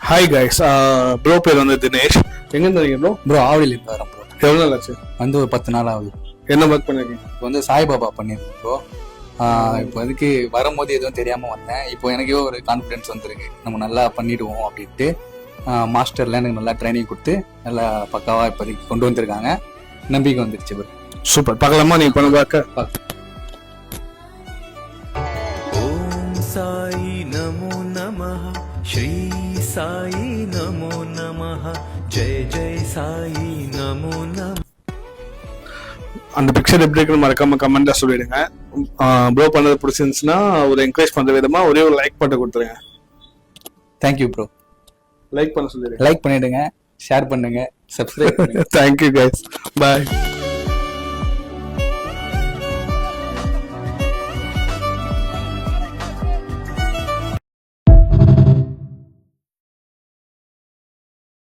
Hi guys, bro பேர் வந்து தினேஷ். எங்கேருந்து வரீங்க ப்ரோ? ப்ரோ ஆவடியிலேருந்து வரேன் ப்ரோ. எவ்வளோ நாள் ஆச்சு? வந்து ஒரு 10 நாள் ஆகுது. என்ன ஒர்க் பண்ணிருக்கீங்க? இப்போ வந்து சாய்பாபா பண்ணியிருக்கேன் ப்ரோ. இப்போ அதுக்கு வரும்போது எதுவும் தெரியாமல் வந்தேன். இப்போ எனக்கே ஒரு கான்ஃபிடென்ஸ் வந்துருக்கு, நம்ம நல்லா பண்ணிடுவோம் அப்படின்ட்டு. மாஸ்டர்லாம் எனக்கு நல்லா ட்ரைனிங் கொடுத்து நல்லா பக்காவாக இப்போதைக்கு கொண்டு வந்திருக்காங்க. நம்பிக்கை வந்துருச்சு ப்ரோ. சூப்பர். பார்க்கலாமா? நீ பண்ண பார்க்க. ஓம் சாயி நமோ நமஹ, ஸ்ரீ சாயி நமோ நமஹ, ஜெய் ஜெய் சாயி நமோ நம. அந்த பிக்சர் எப்படி இருக்குன்னு மறக்காம கமெண்ட்ல சொல்லிடுங்க. ப்ரோ பண்ணது பிடிச்சிருந்துச்சுன்னா ஒரு என்கரேஜ் பண்ற விதமா ஒரே ஒரு லைக் பண்ணி கொடுத்துருங்க. Thank you bro. லைக் பண்ண சொல்லிடுங்க. லைக் பண்ணிடுங்க, ஷேர் பண்ணுங்க, சப்ஸ்கிரைப் பண்ணுங்க. தேங்க்யூ கைஸ், பாய்.